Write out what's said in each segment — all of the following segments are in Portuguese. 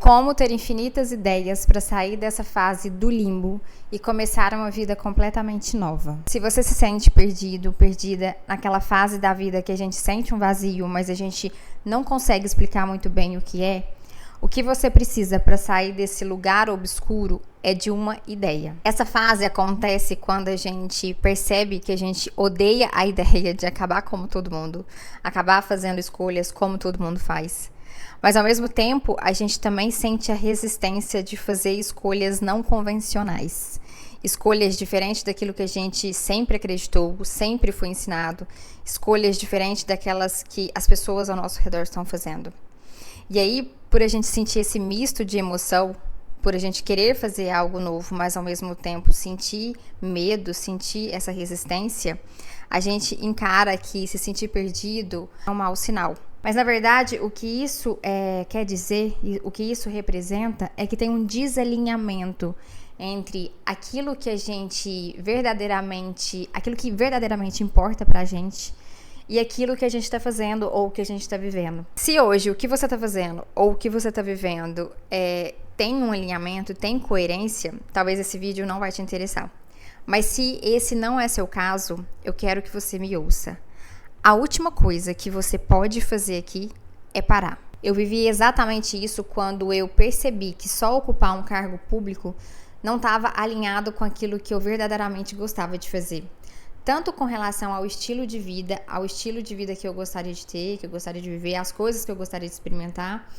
Como ter infinitas ideias para sair dessa fase do limbo e começar uma vida completamente nova. Se você se sente perdido, perdida naquela fase da vida que a gente sente um vazio, mas a gente não consegue explicar muito bem o que você precisa para sair desse lugar obscuro é de uma ideia. Essa fase acontece quando a gente percebe que a gente odeia a ideia de acabar como todo mundo, acabar fazendo escolhas como todo mundo faz. Mas ao mesmo tempo, a gente também sente a resistência de fazer escolhas não convencionais. Escolhas diferentes daquilo que a gente sempre acreditou, sempre foi ensinado. Escolhas diferentes daquelas que as pessoas ao nosso redor estão fazendo. E aí, por a gente sentir esse misto de emoção, por a gente querer fazer algo novo, mas ao mesmo tempo sentir medo, sentir essa resistência, a gente encara que se sentir perdido é um mau sinal. Mas na verdade, o que isso quer dizer, e o que isso representa, é que tem um desalinhamento entre aquilo que verdadeiramente importa pra gente e aquilo que a gente está fazendo ou que a gente está vivendo. Se hoje o que você está fazendo ou o que você está vivendo tem um alinhamento, tem coerência, talvez esse vídeo não vai te interessar. Mas se esse não é seu caso, eu quero que você me ouça. A última coisa que você pode fazer aqui é parar. Eu vivi exatamente isso quando eu percebi que só ocupar um cargo público não estava alinhado com aquilo que eu verdadeiramente gostava de fazer. Tanto com relação ao estilo de vida que eu gostaria de ter, que eu gostaria de viver, as coisas que eu gostaria de experimentar,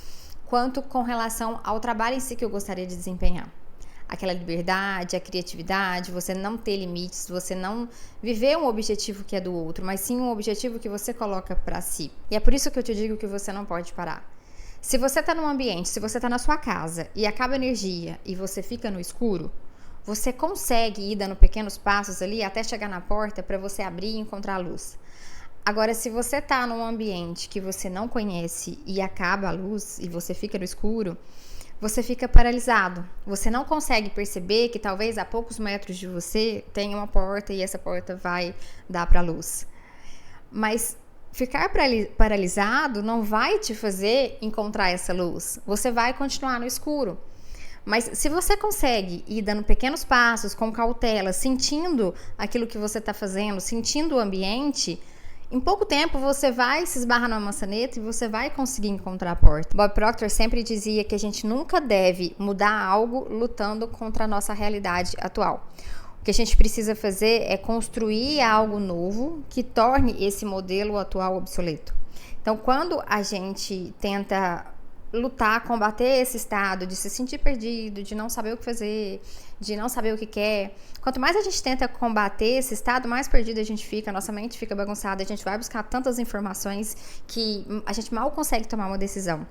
quanto com relação ao trabalho em si que eu gostaria de desempenhar. Aquela liberdade, a criatividade, você não ter limites, você não viver um objetivo que é do outro, mas sim um objetivo que você coloca pra si. E é por isso que eu te digo que você não pode parar. Se você tá num ambiente, se você tá na sua casa e acaba a energia e você fica no escuro, você consegue ir dando pequenos passos ali até chegar na porta para você abrir e encontrar a luz. Agora, se você tá num ambiente que você não conhece e acaba a luz e você fica no escuro, você fica paralisado. Você não consegue perceber que talvez a poucos metros de você tenha uma porta e essa porta vai dar para a luz. Mas ficar paralisado não vai te fazer encontrar essa luz. Você vai continuar no escuro. Mas se você consegue ir dando pequenos passos, com cautela, sentindo aquilo que você está fazendo, sentindo o ambiente, em pouco tempo você vai se esbarrar numa maçaneta e você vai conseguir encontrar a porta. Bob Proctor sempre dizia que a gente nunca deve mudar algo lutando contra a nossa realidade atual. O que a gente precisa fazer é construir algo novo que torne esse modelo atual obsoleto. Então, quando a gente tenta lutar, combater esse estado de se sentir perdido, de não saber o que fazer, de não saber o que quer. Quanto mais a gente tenta combater esse estado, mais perdido a gente fica, nossa mente fica bagunçada, a gente vai buscar tantas informações que a gente mal consegue tomar uma decisão.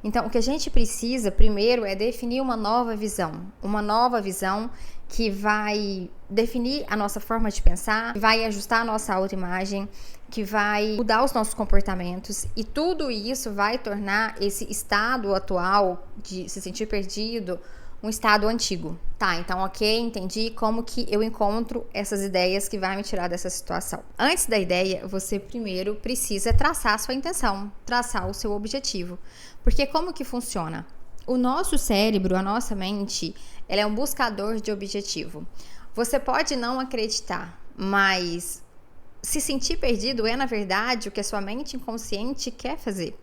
Então, o que a gente precisa primeiro é definir uma nova visão que vai definir a nossa forma de pensar, que vai ajustar a nossa autoimagem, que vai mudar os nossos comportamentos, e tudo isso vai tornar esse estado atual de se sentir perdido um estado antigo. Tá, então ok, entendi como que eu encontro essas ideias que vai me tirar dessa situação. Antes da ideia, você primeiro precisa traçar a sua intenção, traçar o seu objetivo. Porque como que funciona? O nosso cérebro, a nossa mente, ela é um buscador de objetivo. Você pode não acreditar, mas se sentir perdido é, na verdade, o que a sua mente inconsciente quer fazer.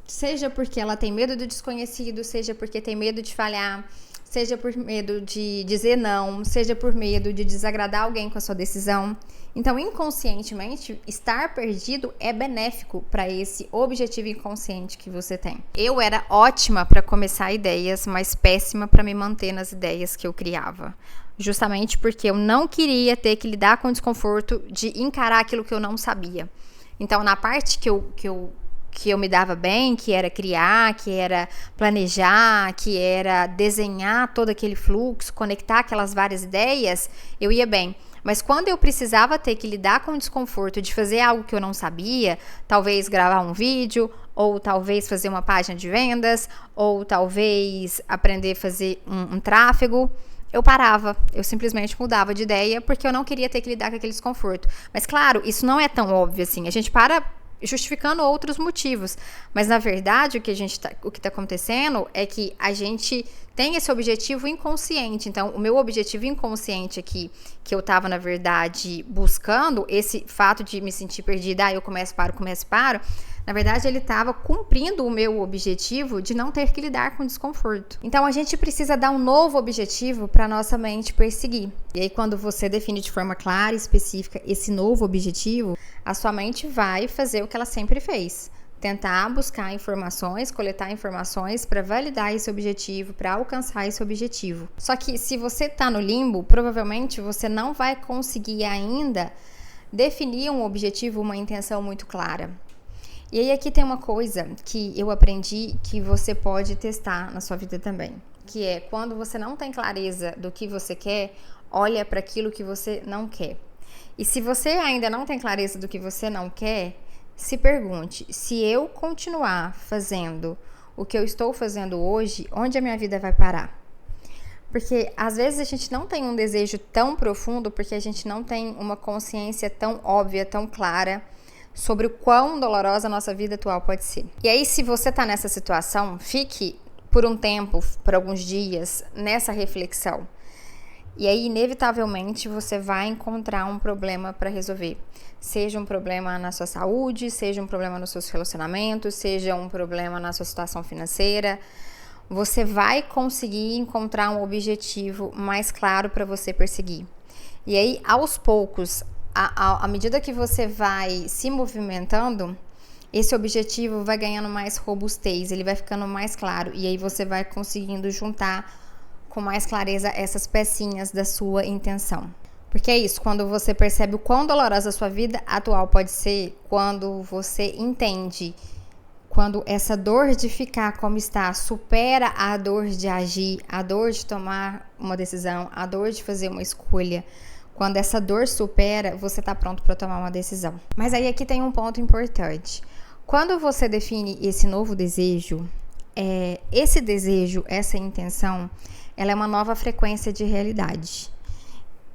Seja porque ela tem medo do desconhecido, seja porque tem medo de falhar, seja por medo de dizer não, seja por medo de desagradar alguém com a sua decisão. Então, inconscientemente, estar perdido é benéfico para esse objetivo inconsciente que você tem. Eu era ótima para começar ideias, mas péssima para me manter nas ideias que eu criava. Justamente porque eu não queria ter que lidar com o desconforto de encarar aquilo que eu não sabia. Então, na parte que eu me dava bem, que era criar, que era planejar, que era desenhar todo aquele fluxo, conectar aquelas várias ideias, eu ia bem. Mas quando eu precisava ter que lidar com o desconforto de fazer algo que eu não sabia, talvez gravar um vídeo, ou talvez fazer uma página de vendas, ou talvez aprender a fazer um tráfego, eu parava, eu simplesmente mudava de ideia, porque eu não queria ter que lidar com aquele desconforto. Mas claro, isso não é tão óbvio assim, a gente para justificando outros motivos. Mas, na verdade, o que está acontecendo é que a gente tem esse objetivo inconsciente. Então, o meu objetivo inconsciente aqui, que eu estava, na verdade, buscando, esse fato de me sentir perdida, eu começo, paro, na verdade, ele estava cumprindo o meu objetivo de não ter que lidar com desconforto. Então, a gente precisa dar um novo objetivo para nossa mente perseguir. E aí, quando você define de forma clara e específica esse novo objetivo, a sua mente vai fazer o que ela sempre fez. Tentar buscar informações, coletar informações para validar esse objetivo, para alcançar esse objetivo. Só que se você está no limbo, provavelmente você não vai conseguir ainda definir um objetivo, uma intenção muito clara. E aí aqui tem uma coisa que eu aprendi que você pode testar na sua vida também, que é quando você não tem clareza do que você quer, olha para aquilo que você não quer. E se você ainda não tem clareza do que você não quer, se pergunte, se eu continuar fazendo o que eu estou fazendo hoje, onde a minha vida vai parar? Porque às vezes a gente não tem um desejo tão profundo porque a gente não tem uma consciência tão óbvia, tão clara sobre o quão dolorosa a nossa vida atual pode ser. E aí, se você tá nessa situação, fique por um tempo, por alguns dias, nessa reflexão. E aí, inevitavelmente, você vai encontrar um problema para resolver. Seja um problema na sua saúde, seja um problema nos seus relacionamentos, seja um problema na sua situação financeira. Você vai conseguir encontrar um objetivo mais claro para você perseguir. E aí, aos poucos, à medida que você vai se movimentando, esse objetivo vai ganhando mais robustez, ele vai ficando mais claro. E aí você vai conseguindo juntar com mais clareza essas pecinhas da sua intenção. Porque é isso, quando você percebe o quão dolorosa a sua vida atual pode ser, quando você entende, quando essa dor de ficar como está supera a dor de agir, a dor de tomar uma decisão, a dor de fazer uma escolha. Quando essa dor supera, você está pronto para tomar uma decisão. Mas aí aqui tem um ponto importante. Quando você define esse novo desejo, esse desejo, essa intenção, ela é uma nova frequência de realidade.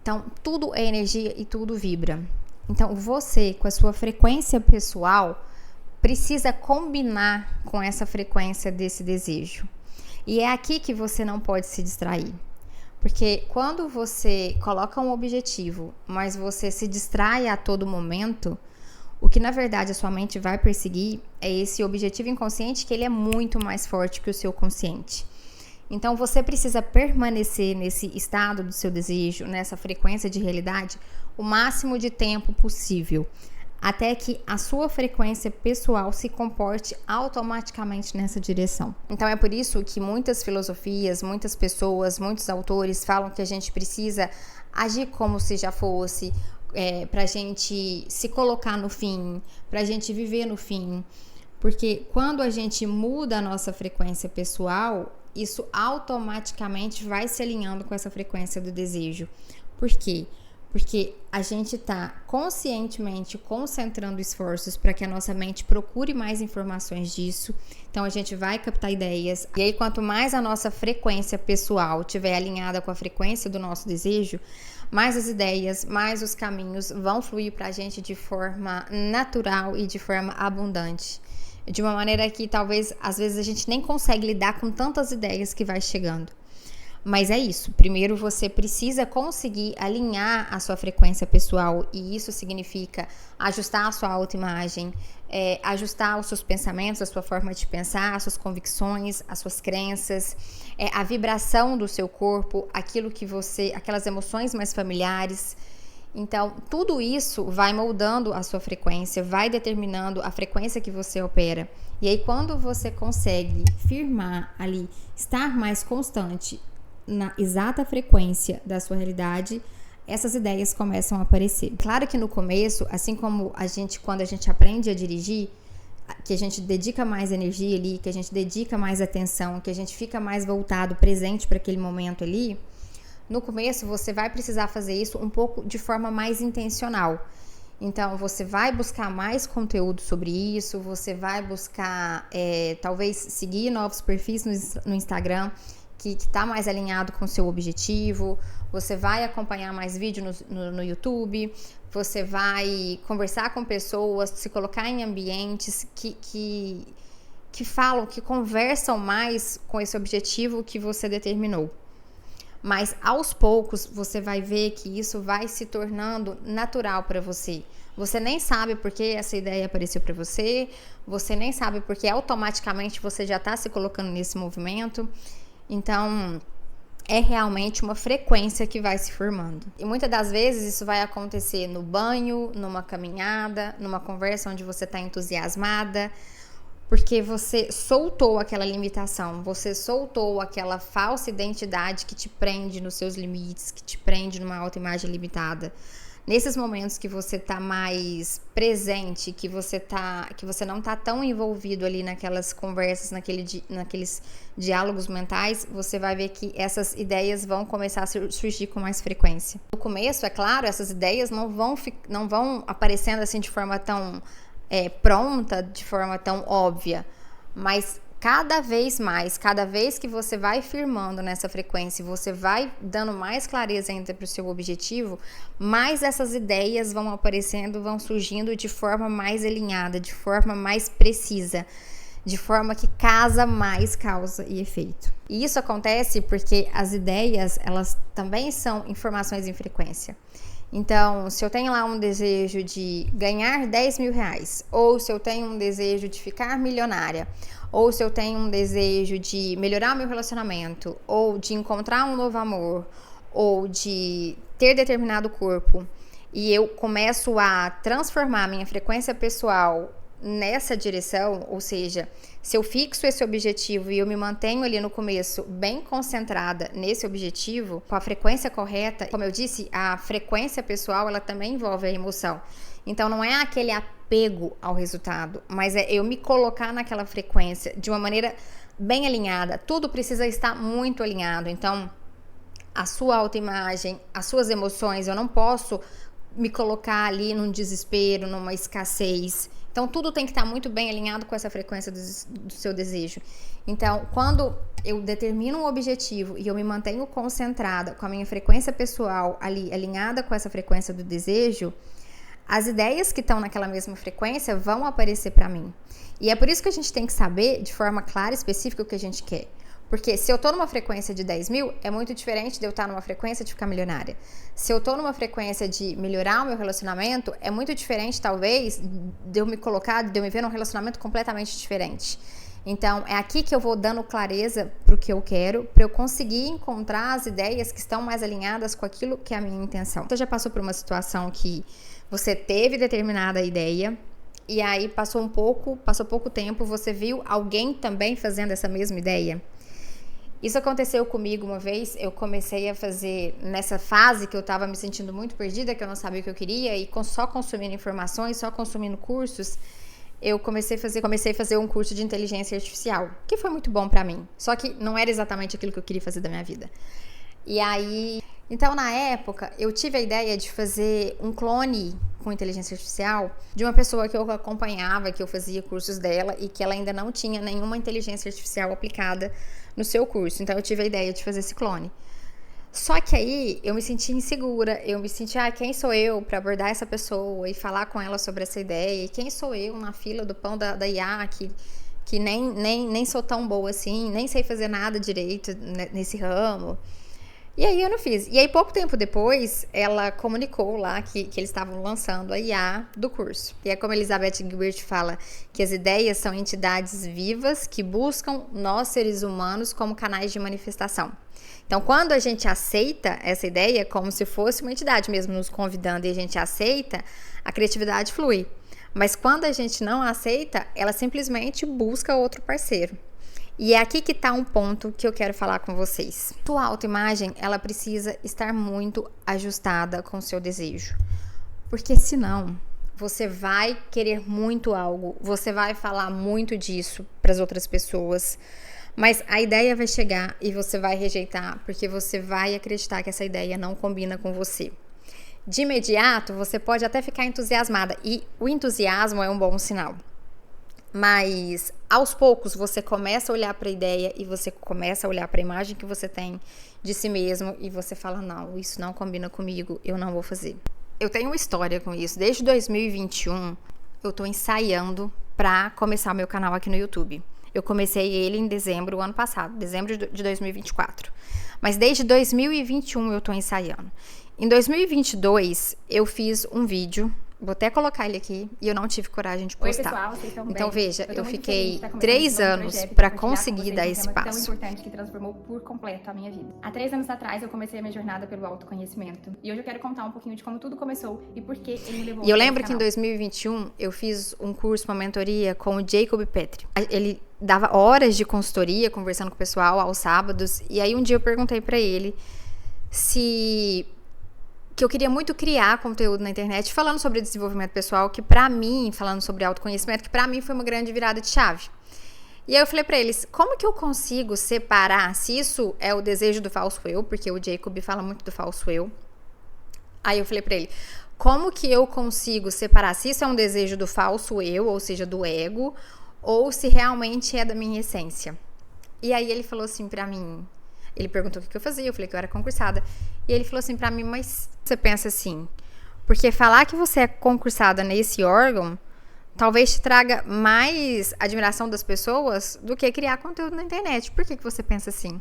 Então, tudo é energia e tudo vibra. Então, você, com a sua frequência pessoal, precisa combinar com essa frequência desse desejo. E é aqui que você não pode se distrair. Porque quando você coloca um objetivo, mas você se distrai a todo momento, o que na verdade a sua mente vai perseguir é esse objetivo inconsciente, que ele é muito mais forte que o seu consciente. Então você precisa permanecer nesse estado do seu desejo, nessa frequência de realidade, o máximo de tempo possível, até que a sua frequência pessoal se comporte automaticamente nessa direção. Então é por isso que muitas filosofias, muitas pessoas, muitos autores falam que a gente precisa agir como se já fosse, pra gente se colocar no fim, pra gente viver no fim. Porque quando a gente muda a nossa frequência pessoal, isso automaticamente vai se alinhando com essa frequência do desejo. Por quê? Porque a gente está conscientemente concentrando esforços para que a nossa mente procure mais informações disso. Então, a gente vai captar ideias. E aí, quanto mais a nossa frequência pessoal estiver alinhada com a frequência do nosso desejo, mais as ideias, mais os caminhos vão fluir para a gente de forma natural e de forma abundante. De uma maneira que talvez, às vezes, a gente nem consegue lidar com tantas ideias que vai chegando. Mas é isso, primeiro você precisa conseguir alinhar a sua frequência pessoal, e isso significa ajustar a sua autoimagem, ajustar os seus pensamentos, a sua forma de pensar, as suas convicções, as suas crenças, a vibração do seu corpo, aquelas emoções mais familiares. Então, tudo isso vai moldando a sua frequência, vai determinando a frequência que você opera. E aí, quando você consegue firmar ali, estar mais constante na exata frequência da sua realidade, essas ideias começam a aparecer. Claro que no começo, assim como quando a gente aprende a dirigir, que a gente dedica mais energia ali, que a gente dedica mais atenção, que a gente fica mais voltado, presente para aquele momento ali, no começo você vai precisar fazer isso um pouco de forma mais intencional. Então, você vai buscar mais conteúdo sobre isso, você vai buscar, talvez, seguir novos perfis no Instagram, que está mais alinhado com o seu objetivo, você vai acompanhar mais vídeos no YouTube, você vai conversar com pessoas, se colocar em ambientes que falam, que conversam mais com esse objetivo que você determinou. Mas aos poucos você vai ver que isso vai se tornando natural para você. Você nem sabe por que essa ideia apareceu para você, você nem sabe porque automaticamente você já está se colocando nesse movimento. Então, é realmente uma frequência que vai se formando. E muitas das vezes isso vai acontecer no banho, numa caminhada, numa conversa onde você está entusiasmada, porque você soltou aquela limitação, você soltou aquela falsa identidade que te prende nos seus limites, que te prende numa autoimagem limitada. Nesses momentos que você tá mais presente, que você não tá tão envolvido ali naquelas conversas, naqueles diálogos mentais, você vai ver que essas ideias vão começar a surgir com mais frequência. No começo, é claro, essas ideias não vão aparecendo assim de forma tão pronta, de forma tão óbvia, mas cada vez que você vai firmando nessa frequência, você vai dando mais clareza ainda para o seu objetivo, mais essas ideias vão aparecendo, vão surgindo de forma mais alinhada, de forma mais precisa, de forma que casa mais causa e efeito. E isso acontece porque as ideias, elas também são informações em frequência. Então, se eu tenho lá um desejo de ganhar 10 mil reais, ou se eu tenho um desejo de ficar milionária, ou se eu tenho um desejo de melhorar o meu relacionamento, ou de encontrar um novo amor, ou de ter determinado corpo, e eu começo a transformar minha frequência pessoal nessa direção, ou seja, se eu fixo esse objetivo e eu me mantenho ali no começo bem concentrada nesse objetivo, com a frequência correta, como eu disse, a frequência pessoal, ela também envolve a emoção. Então não é aquele apego ao resultado, mas é eu me colocar naquela frequência de uma maneira bem alinhada. Tudo precisa estar muito alinhado. Então, a sua autoimagem, as suas emoções, eu não posso me colocar ali num desespero, numa escassez. Então, tudo tem que estar muito bem alinhado com essa frequência do seu desejo. Então, quando eu determino um objetivo e eu me mantenho concentrada com a minha frequência pessoal ali, alinhada com essa frequência do desejo, as ideias que estão naquela mesma frequência vão aparecer para mim. E é por isso que a gente tem que saber de forma clara e específica o que a gente quer. Porque se eu tô numa frequência de 10 mil, é muito diferente de eu estar numa frequência de ficar milionária. Se eu tô numa frequência de melhorar o meu relacionamento, é muito diferente, talvez, de eu me colocar, de eu me ver num relacionamento completamente diferente. Então, é aqui que eu vou dando clareza pro que eu quero, para eu conseguir encontrar as ideias que estão mais alinhadas com aquilo que é a minha intenção. Você já passou por uma situação que você teve determinada ideia, e aí passou pouco tempo, você viu alguém também fazendo essa mesma ideia? Isso aconteceu comigo uma vez. Eu comecei a fazer, nessa fase que eu estava me sentindo muito perdida, que eu não sabia o que eu queria, e só consumindo informações, só consumindo cursos, eu comecei a fazer um curso de inteligência artificial, que foi muito bom pra mim, só que não era exatamente aquilo que eu queria fazer da minha vida. E aí, então na época, eu tive a ideia de fazer um clone com inteligência artificial de uma pessoa que eu acompanhava, que eu fazia cursos dela e que ela ainda não tinha nenhuma inteligência artificial aplicada no seu curso. Então eu tive a ideia de fazer esse clone. Só que aí eu me senti insegura, eu me senti, quem sou eu para abordar essa pessoa e falar com ela sobre essa ideia? E quem sou eu na fila do pão da IA que nem sou tão boa assim, nem sei fazer nada direito nesse ramo. E aí eu não fiz. E aí pouco tempo depois, ela comunicou lá que eles estavam lançando a IA do curso. E é como Elizabeth Gilbert fala, que as ideias são entidades vivas que buscam nós, seres humanos, como canais de manifestação. Então, quando a gente aceita essa ideia, como se fosse uma entidade mesmo nos convidando, e a gente aceita, a criatividade flui. Mas quando a gente não aceita, ela simplesmente busca outro parceiro. E é aqui que está um ponto que eu quero falar com vocês. Sua autoimagem, ela precisa estar muito ajustada com o seu desejo. Porque senão, você vai querer muito algo, você vai falar muito disso para as outras pessoas, mas a ideia vai chegar e você vai rejeitar, porque você vai acreditar que essa ideia não combina com você. De imediato, você pode até ficar entusiasmada, e o entusiasmo é um bom sinal. Mas aos poucos você começa a olhar para a ideia e você começa a olhar para a imagem que você tem de si mesmo e você fala, não, isso não combina comigo, eu não vou fazer. Eu tenho uma história com isso. Desde 2021 eu tô ensaiando para começar o meu canal aqui no YouTube. Eu comecei ele em dezembro do ano passado, dezembro de 2024. Mas desde 2021 eu tô ensaiando. Em 2022 eu fiz um vídeo, vou até colocar ele aqui, e eu não tive coragem de postar. Oi, pessoal, vocês estão bem? Então veja, eu fiquei tá 3 anos para conseguir dar esse passo. Tão importante que transformou por completo a minha vida. Há 3 anos atrás eu comecei a minha jornada pelo autoconhecimento. E hoje eu quero contar um pouquinho de como tudo começou e por que ele me levou. E eu lembro que em 2021 eu fiz um curso, uma mentoria com o Jacob Petri. Ele dava horas de consultoria, conversando com o pessoal aos sábados. E aí um dia eu perguntei para ele que eu queria muito criar conteúdo na internet falando sobre desenvolvimento pessoal, que pra mim, falando sobre autoconhecimento, que pra mim foi uma grande virada de chave. E aí eu falei pra eles, como que eu consigo separar se isso é o desejo do falso eu, porque o Jacob fala muito do falso eu. Aí eu falei pra ele, como que eu consigo separar se isso é um desejo do falso eu, ou seja, do ego, ou se realmente é da minha essência. E aí ele falou assim pra mim, ele perguntou o que eu fazia, eu falei que eu era concursada. E ele falou assim pra mim, mas você pensa assim, porque falar que você é concursada nesse órgão, talvez te traga mais admiração das pessoas do que criar conteúdo na internet. Por que você pensa assim?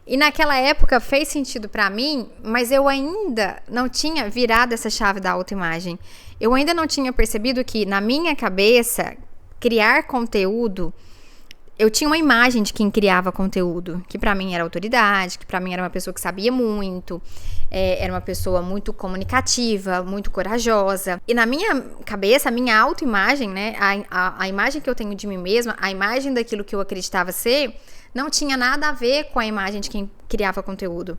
E naquela época fez sentido pra mim, mas eu ainda não tinha virado essa chave da autoimagem. Eu ainda não tinha percebido que na minha cabeça, criar conteúdo, eu tinha uma imagem de quem criava conteúdo, que pra mim era autoridade, que pra mim era uma pessoa que sabia muito, era uma pessoa muito comunicativa, muito corajosa. E na minha cabeça, a minha autoimagem, né, a imagem que eu tenho de mim mesma, a imagem daquilo que eu acreditava ser, não tinha nada a ver com a imagem de quem criava conteúdo.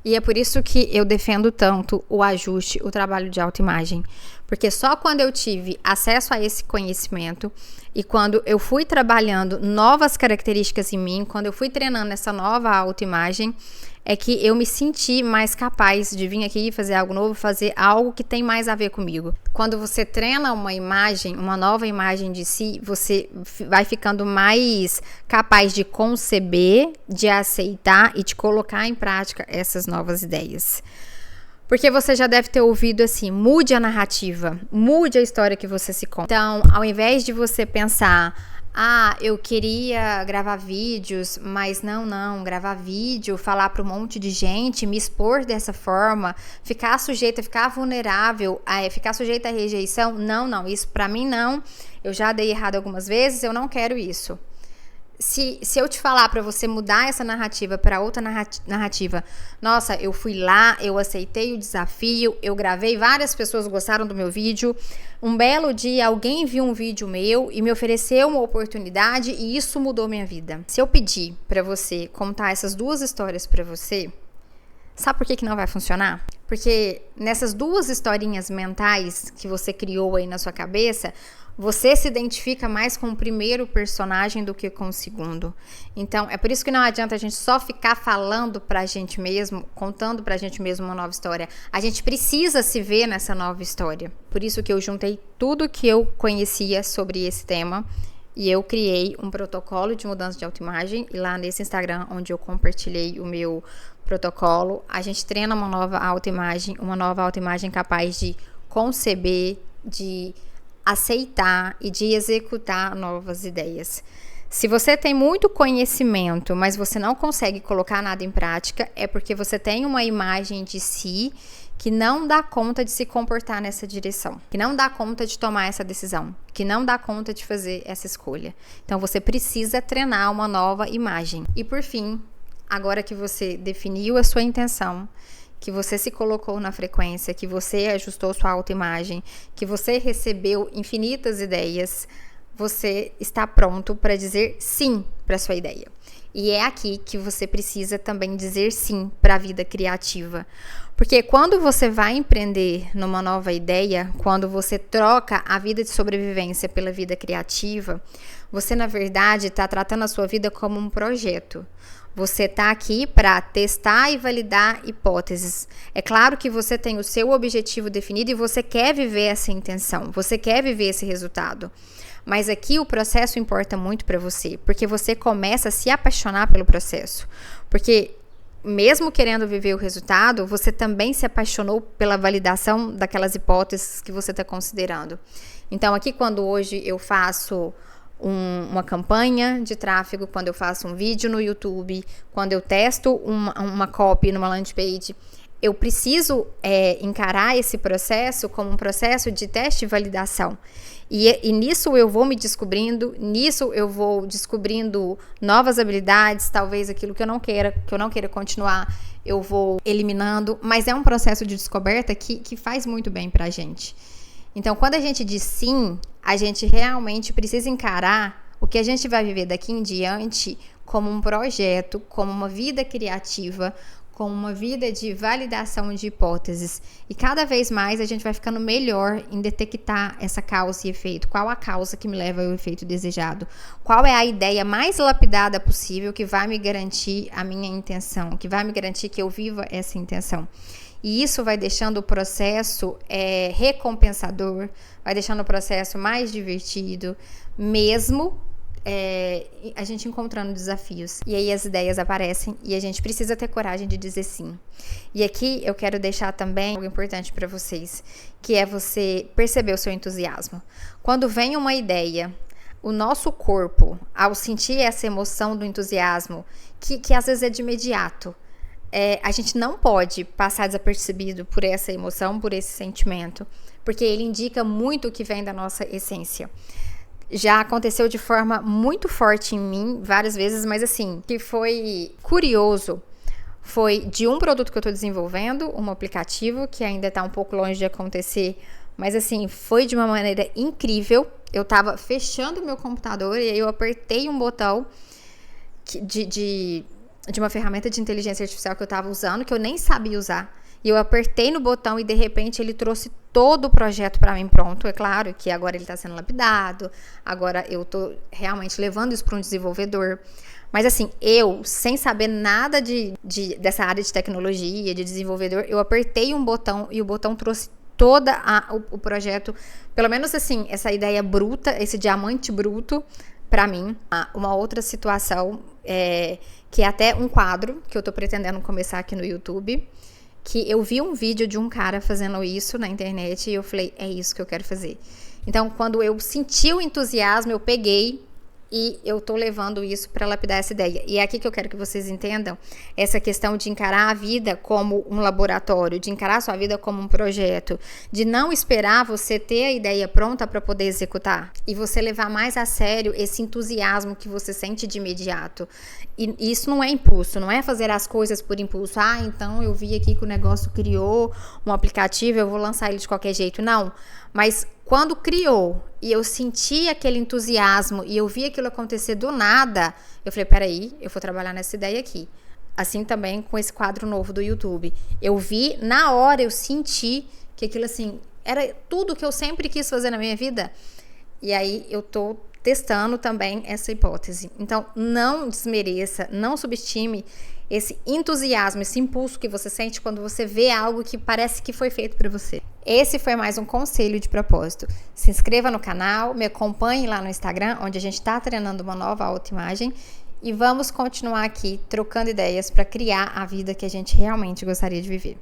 E é por isso que eu defendo tanto o ajuste, o trabalho de autoimagem. Porque só quando eu tive acesso a esse conhecimento e quando eu fui trabalhando novas características em mim, quando eu fui treinando essa nova autoimagem, é que eu me senti mais capaz de vir aqui e fazer algo novo, fazer algo que tem mais a ver comigo. Quando você treina uma imagem, uma nova imagem de si, você vai ficando mais capaz de conceber, de aceitar e de colocar em prática essas novas ideias. Porque você já deve ter ouvido assim, mude a narrativa, mude a história que você se conta. Então, ao invés de você pensar, eu queria gravar vídeos, mas não, gravar vídeo, falar para um monte de gente, me expor dessa forma, ficar sujeita, ficar vulnerável, ficar sujeita à rejeição, não, isso para mim não, eu já dei errado algumas vezes, eu não quero isso. Se eu te falar para você mudar essa narrativa para outra narrativa, nossa, eu fui lá, eu aceitei o desafio, eu gravei, várias pessoas gostaram do meu vídeo, um belo dia alguém viu um vídeo meu e me ofereceu uma oportunidade e isso mudou minha vida. Se eu pedir para você contar essas duas histórias para você, sabe por que não vai funcionar? Porque nessas duas historinhas mentais que você criou aí na sua cabeça, você se identifica mais com o primeiro personagem do que com o segundo. Então, é por isso que não adianta a gente só ficar falando pra gente mesmo, contando pra gente mesmo uma nova história. A gente precisa se ver nessa nova história. Por isso que eu juntei tudo que eu conhecia sobre esse tema e eu criei um protocolo de mudança de autoimagem. E lá nesse Instagram, onde eu compartilhei o meu protocolo, a gente treina uma nova autoimagem capaz de conceber, de aceitar e de executar novas ideias. Se você tem muito conhecimento, mas você não consegue colocar nada em prática, é porque você tem uma imagem de si que não dá conta de se comportar nessa direção, que não dá conta de tomar essa decisão, que não dá conta de fazer essa escolha. Então você precisa treinar uma nova imagem. E por fim, agora que você definiu a sua intenção, que você se colocou na frequência, que você ajustou sua autoimagem, que você recebeu infinitas ideias, você está pronto para dizer sim para sua ideia. E é aqui que você precisa também dizer sim para a vida criativa. Porque quando você vai empreender numa nova ideia, quando você troca a vida de sobrevivência pela vida criativa, você, na verdade, está tratando a sua vida como um projeto. Você está aqui para testar e validar hipóteses. É claro que você tem o seu objetivo definido e você quer viver essa intenção, você quer viver esse resultado. Mas aqui o processo importa muito para você, porque você começa a se apaixonar pelo processo. Porque mesmo querendo viver o resultado, você também se apaixonou pela validação daquelas hipóteses que você está considerando. Então, aqui quando hoje eu faço uma campanha de tráfego, quando eu faço um vídeo no YouTube, quando eu testo uma copy numa landing page, eu preciso encarar esse processo como um processo de teste e validação. E nisso eu vou me descobrindo, nisso eu vou descobrindo novas habilidades, talvez aquilo que eu não queira continuar, eu vou eliminando, mas é um processo de descoberta que faz muito bem pra gente. Então, quando a gente diz sim, a gente realmente precisa encarar o que a gente vai viver daqui em diante como um projeto, como uma vida criativa, como uma vida de validação de hipóteses. E cada vez mais a gente vai ficando melhor em detectar essa causa e efeito. Qual a causa que me leva ao efeito desejado? Qual é a ideia mais lapidada possível que vai me garantir a minha intenção, que vai me garantir que eu viva essa intenção? E isso vai deixando o processo recompensador, vai deixando o processo mais divertido, mesmo a gente encontrando desafios. E aí as ideias aparecem e a gente precisa ter coragem de dizer sim. E aqui eu quero deixar também algo importante para vocês, que é você perceber o seu entusiasmo. Quando vem uma ideia, o nosso corpo, ao sentir essa emoção do entusiasmo, que às vezes é de imediato, a gente não pode passar desapercebido por essa emoção, por esse sentimento, porque ele indica muito o que vem da nossa essência. Já aconteceu de forma muito forte em mim, várias vezes, mas assim, que foi curioso, foi de um produto que eu tô desenvolvendo, um aplicativo, que ainda tá um pouco longe de acontecer, mas assim, foi de uma maneira incrível. Eu tava fechando o meu computador e aí eu apertei um botão de uma ferramenta de inteligência artificial que eu tava usando, que eu nem sabia usar. E eu apertei no botão e de repente ele trouxe todo o projeto para mim pronto. É claro que agora ele está sendo lapidado, agora eu tô realmente levando isso para um desenvolvedor. Mas assim, eu, sem saber nada dessa área de tecnologia, de desenvolvedor, eu apertei um botão e o botão trouxe todo o projeto, pelo menos assim, essa ideia bruta, esse diamante bruto para mim. Uma outra situação que é até um quadro que eu tô pretendendo começar aqui no YouTube, que eu vi um vídeo de um cara fazendo isso na internet e eu falei, é isso que eu quero fazer. Então, quando eu senti o entusiasmo, eu peguei e eu tô levando isso para lapidar essa ideia. E é aqui que eu quero que vocês entendam essa questão de encarar a vida como um laboratório, de encarar a sua vida como um projeto, de não esperar você ter a ideia pronta para poder executar e você levar mais a sério esse entusiasmo que você sente de imediato. E isso não é impulso, não é fazer as coisas por impulso. Então eu vi aqui que o negócio criou um aplicativo, eu vou lançar ele de qualquer jeito. Não, mas quando criou e eu senti aquele entusiasmo e eu vi aquilo acontecer do nada, eu falei, peraí, eu vou trabalhar nessa ideia aqui. Assim também com esse quadro novo do YouTube. Eu vi, na hora eu senti que aquilo assim, era tudo que eu sempre quis fazer na minha vida. E aí eu tô testando também essa hipótese. Então, não desmereça, não subestime esse entusiasmo, esse impulso que você sente quando você vê algo que parece que foi feito para você. Esse foi mais um conselho de propósito. Se inscreva no canal, me acompanhe lá no Instagram, onde a gente está treinando uma nova autoimagem e vamos continuar aqui trocando ideias para criar a vida que a gente realmente gostaria de viver.